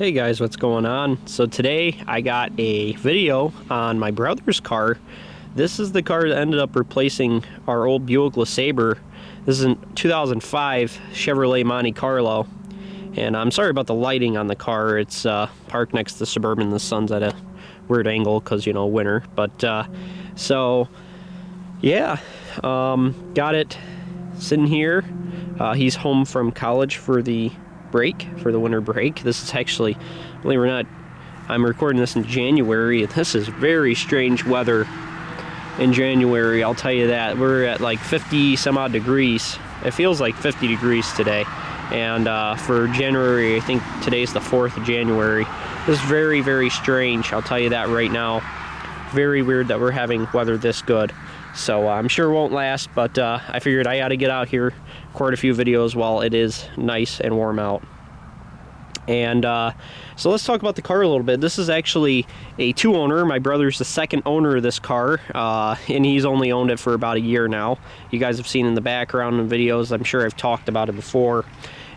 Hey guys, what's going on? So today I got a video on my brother's car. This is the car that ended up replacing our old Buick LeSabre. This is a 2005 Chevrolet Monte Carlo. And I'm sorry about the lighting on the car. It's parked next to the Suburban. The sun's at a weird angle because, you know, winter. But so yeah, got it sitting here. He's home from college for the winter break. This is actually, believe it or not, I'm recording this in January, and this is very strange weather in January, I'll tell you that. We're at like 50 some odd degrees. It feels like 50 degrees today. And for January, I think today's the 4th of January. This is very, very strange, I'll tell you that right now. Very weird that we're having weather this good. So I'm sure it won't last, but I figured I ought to get out here, record a few videos while it is nice and warm out. And so let's talk about the car a little bit. This is actually a two-owner. My brother's the second owner of this car, and he's only owned it for about a year now. You guys have seen in the background in videos. I'm sure I've talked about it before.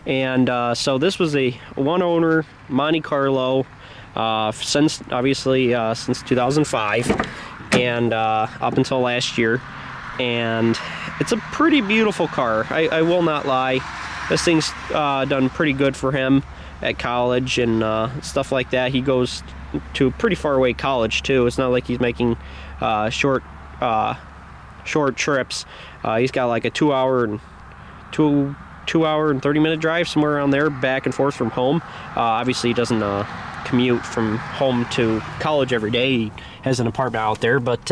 And so this was a one-owner Monte Carlo since 2005. And up until last year, and it's a pretty beautiful car. I will not lie. This thing's done pretty good for him at college and stuff like that. He goes to a pretty far away college too. It's not like he's making short trips. He's got like a 2 hour and 30-minute drive, somewhere around there, back and forth from home. Obviously he doesn't commute from home to college every day. He has an apartment out there, but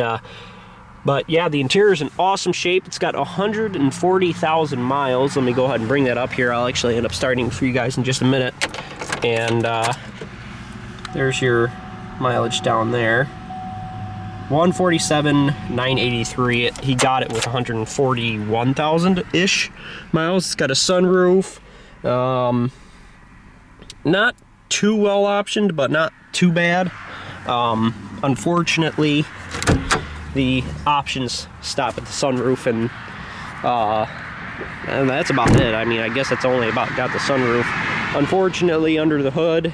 yeah, the interior is in awesome shape. It's got 140,000 miles. Let me go ahead and bring that up here. I'll actually end up starting for you guys in just a minute. And there's your mileage down there. 147,983. He got it with 141,000-ish miles. It's got a sunroof. Not too well optioned, but not too bad. Unfortunately, the options stop at the sunroof, and that's about it. I mean, I guess it's only about got the sunroof. Unfortunately, under the hood,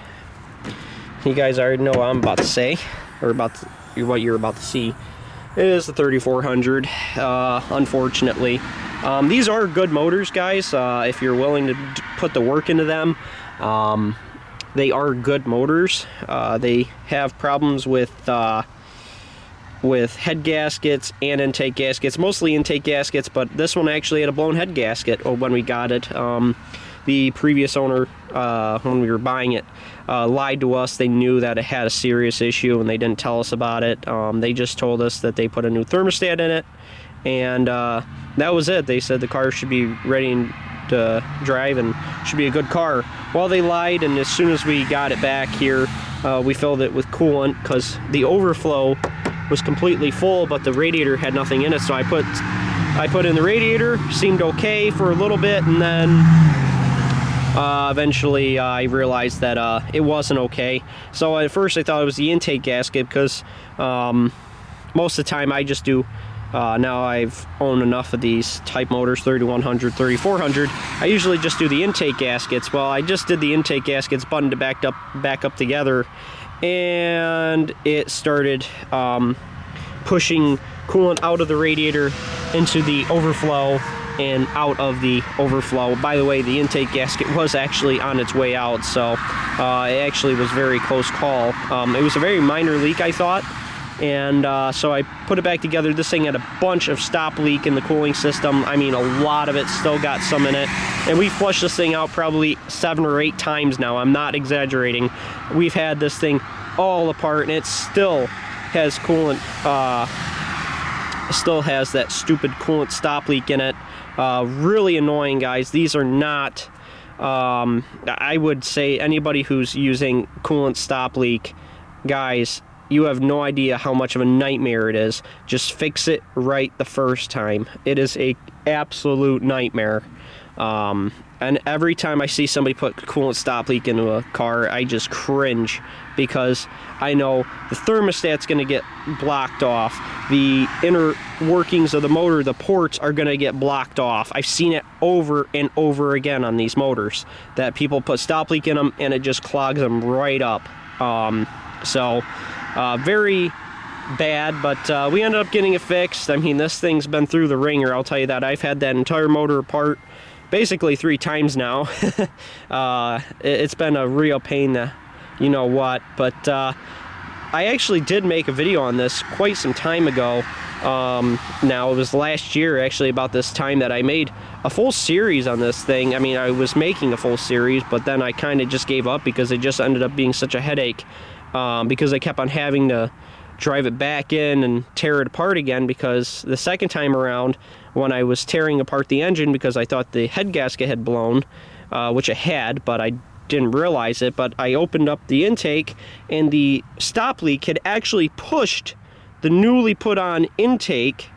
you guys already know what I'm about to say, or what you're about to see. It is the 3400. Unfortunately, these are good motors, guys. If you're willing to put the work into them. They are good motors. They have problems with head gaskets and intake gaskets, mostly intake gaskets, but this one actually had a blown head gasket when we got it. The previous owner, when we were buying it, lied to us. They knew that it had a serious issue, and they didn't tell us about it. They just told us that they put a new thermostat in it, and that was it. They said the car should be ready to drive and should be a good car. Well, they lied, and as soon as we got it back here, we filled it with coolant because the overflow was completely full, but the radiator had nothing in it. So I put in the radiator, seemed okay for a little bit, and then eventually I realized that it wasn't okay. So at first I thought it was the intake gasket because most of the time I just do. Now I've owned enough of these type motors, 3100, 3400. I usually just do the intake gaskets. Well, I just did the intake gaskets, buttoned it back up together, and it started pushing coolant out of the radiator into the overflow and out of the overflow. By the way, the intake gasket was actually on its way out, so it actually was a very close call. It was a very minor leak, I thought. And so I put it back together. This thing had a bunch of stop leak in the cooling system. I mean, a lot of it, still got some in it. And we flushed this thing out probably 7 or 8 times now. I'm not exaggerating. We've had this thing all apart, and it still has coolant, still has that stupid coolant stop leak in it. Really annoying, guys. These are not, I would say anybody who's using coolant stop leak, guys, you have no idea how much of a nightmare it is. Just fix it right the first time. It is a absolute nightmare. And every time I see somebody put coolant stop leak into a car, I just cringe, because I know the thermostat's going to get blocked off. The inner workings of the motor, the ports, are going to get blocked off. I've seen it over and over again on these motors, that people put stop leak in them and it just clogs them right up. Very bad, but we ended up getting it fixed. I mean, this thing's been through the ringer, I'll tell you that. I've had that entire motor apart basically 3 times now. It's been a real pain to you know what, but I actually did make a video on this quite some time ago. Now, it was last year actually about this time that I made a full series on this thing. I mean, I was making a full series, but then I kind of just gave up because it just ended up being such a headache, because I kept on having to drive it back in and tear it apart again, because the second time around, when I was tearing apart the engine because I thought the head gasket had blown, which it had, but I didn't realize it, but I opened up the intake and the stop leak had actually pushed the newly put on intake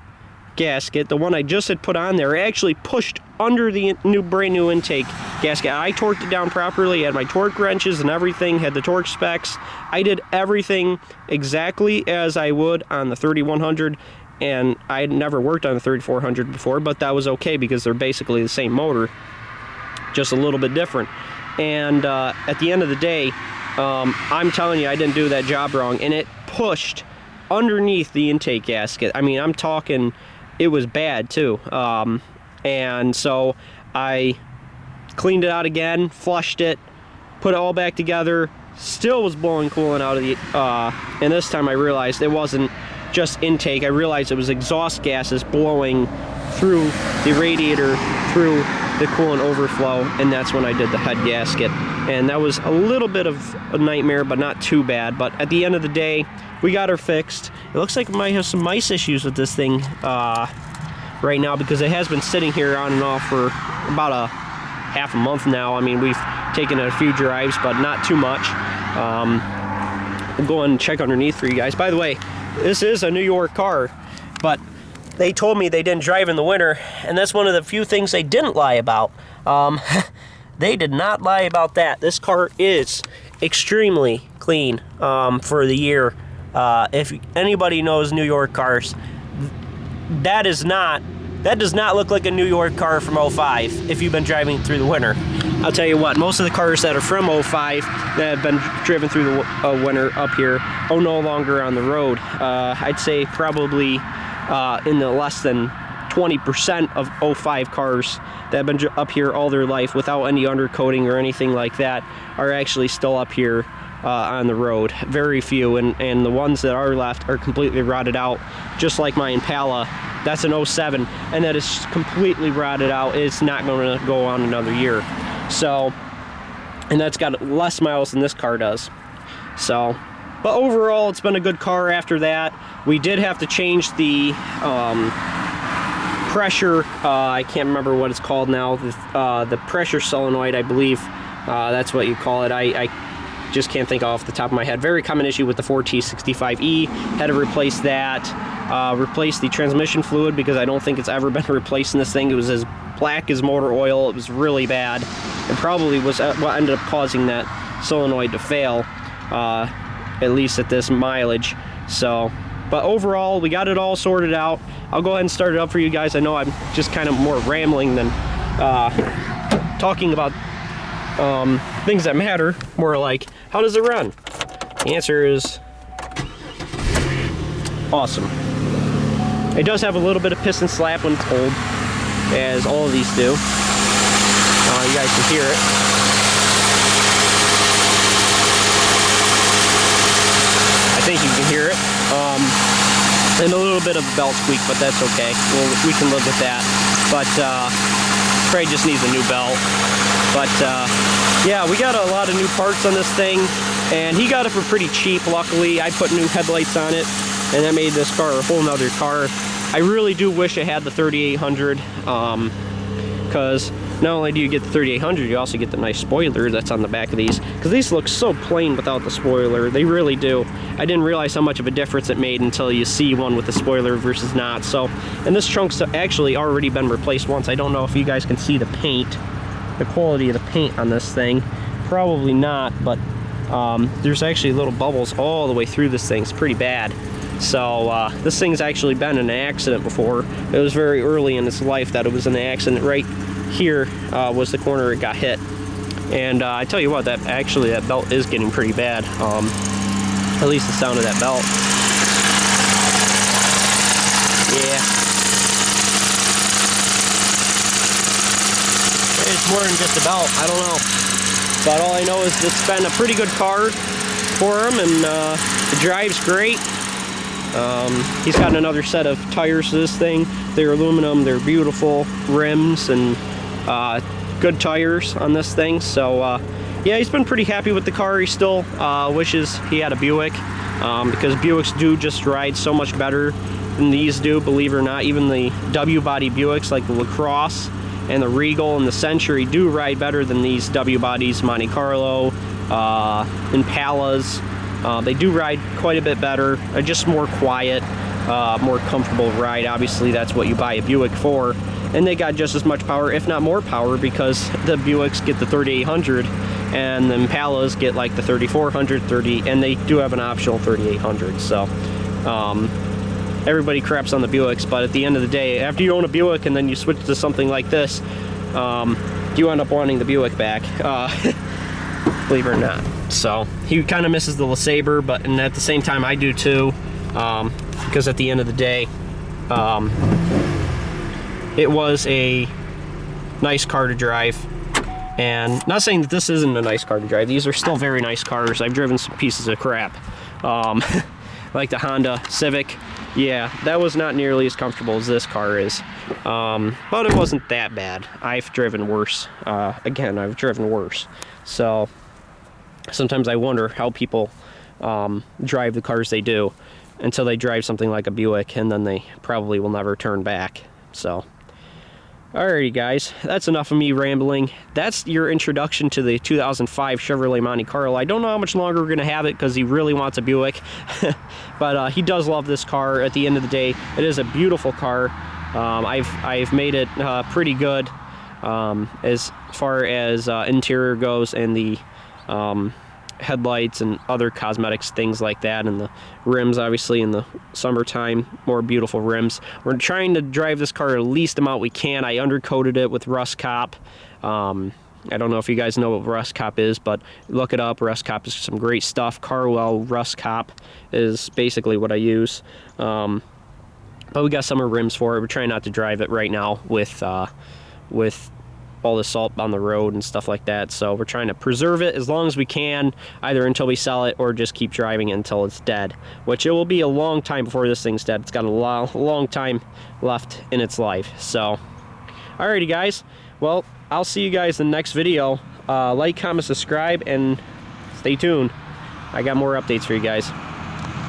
gasket, the one I just had put on there, actually pushed under the brand new intake gasket. I torqued it down properly, had my torque wrenches and everything, had the torque specs. I did everything exactly as I would on the 3100, and I had never worked on the 3400 before, but that was okay because they're basically the same motor, just a little bit different. And at the end of the day, I'm telling you, I didn't do that job wrong, and it pushed underneath the intake gasket. I mean, I'm talking, it was bad too. And so I cleaned it out again, flushed it, put it all back together, still was blowing coolant out of the, and this time I realized it wasn't just intake. I realized it was exhaust gases blowing through the radiator, through the coolant overflow, and that's when I did the head gasket. And that was a little bit of a nightmare, but not too bad. But at the end of the day, we got her fixed. It looks like we might have some mice issues with this thing right now, because it has been sitting here on and off for about a half a month now. I mean, we've taken a few drives, but not too much. I'll go and check underneath for you guys. By the way, this is a New York car, but they told me they didn't drive in the winter, and that's one of the few things they didn't lie about. They did not lie about that. This car is extremely clean for the year. If anybody knows New York cars, that does not look like a New York car from 05 if you've been driving through the winter. I'll tell you what, most of the cars that are from 05 that have been driven through the winter up here are no longer on the road. I'd say probably in the less than 20% of 05 cars that have been up here all their life without any undercoating or anything like that are actually still up here on the road. Very few, and the ones that are left are completely rotted out, just like my Impala. That's an 07, and that is completely rotted out. It's not going to go on another year. So, and that's got less miles than this car does. So, but overall, it's been a good car after that. We did have to change the pressure, I can't remember what it's called now, the pressure solenoid, I believe. That's what you call it. I just can't think off the top of my head. Very common issue with the 4T65E. Had to replace that. Replace the transmission fluid, because I don't think it's ever been replaced in this thing. It was as black as motor oil. It was really bad. It probably was what ended up causing that solenoid to fail, at least at this mileage. So, but overall, we got it all sorted out. I'll go ahead and start it up for you guys. I know I'm just kind of more rambling than talking about things that matter. More like, how does it run? The answer is awesome. It does have a little bit of piston slap when it's cold, as all of these do. You guys can hear it. I think you can hear it. And a little bit of belt squeak, but that's okay. We can live with that. But Craig just needs a new belt. But yeah, we got a lot of new parts on this thing, and he got it for pretty cheap. Luckily, I put new headlights on it, and that made this car a whole nother car. I really do wish it had the 3800, because not only do you get the 3800, you also get the nice spoiler that's on the back of these, because these look so plain without the spoiler. They really do. I didn't realize how much of a difference it made until you see one with the spoiler versus not. So, and this trunk's actually already been replaced once. I don't know if you guys can see the paint. the quality of the paint on this thing. Probably not, but there's actually little bubbles all the way through this thing. It's pretty bad. So this thing's actually been in an accident before. It was very early in its life that it was in an accident. Right here was the corner it got hit. And I tell you what, that belt is getting pretty bad. At least the sound of that belt. Yeah. It's more than just a belt, I don't know. But all I know is it's been a pretty good car for him, and it drives great. He's got another set of tires to this thing. They're aluminum, they're beautiful rims, and good tires on this thing. So yeah, he's been pretty happy with the car. He still wishes he had a Buick, because Buicks do just ride so much better than these do, believe it or not. Even the W-body Buicks like the LaCrosse and the Regal and the Century do ride better than these W-bodies, Monte Carlo, Impalas. They do ride quite a bit better. They're just more quiet, more comfortable ride. Obviously, that's what you buy a Buick for. And they got just as much power, if not more power, because the Buicks get the 3800 and the Impalas get like the 3400, and they do have an optional 3800. So everybody craps on the Buicks, but at the end of the day, after you own a Buick and then you switch to something like this, you end up wanting the Buick back, believe it or not. So he kind of misses the LeSabre, but and at the same time I do too, because at the end of the day, it was a nice car to drive. And not saying that this isn't a nice car to drive. These are still very nice cars. I've driven some pieces of crap. Like the Honda Civic. Yeah, that was not nearly as comfortable as this car is. But it wasn't that bad. I've driven worse. Again, I've driven worse. So sometimes I wonder how people drive the cars they do until they drive something like a Buick, and then they probably will never turn back. So alrighty guys, that's enough of me rambling. That's your introduction to the 2005 Chevrolet Monte Carlo. I don't know how much longer we're gonna have it because he really wants a Buick, but he does love this car. At the end of the day, it is a beautiful car. I've made it pretty good as far as interior goes, and the headlights and other cosmetics, things like that, and the rims, obviously in the summertime, more beautiful rims. We're trying to drive this car the least amount we can. I undercoated it with Rust Cop. I don't know if you guys know what Rust Cop is, but look it up. Rust Cop is some great stuff. Carwell Rust Cop is basically what I use. But we got summer rims for it. We're trying not to drive it right now with all the salt on the road and stuff like that. So we're trying to preserve it as long as we can, either until we sell it or just keep driving it until it's dead, which it will be a long time before this thing's dead. It's got a long time left in its life. So alrighty guys, well, I'll see you guys in the next video. Like, comment, subscribe, and stay tuned. I got more updates for you guys.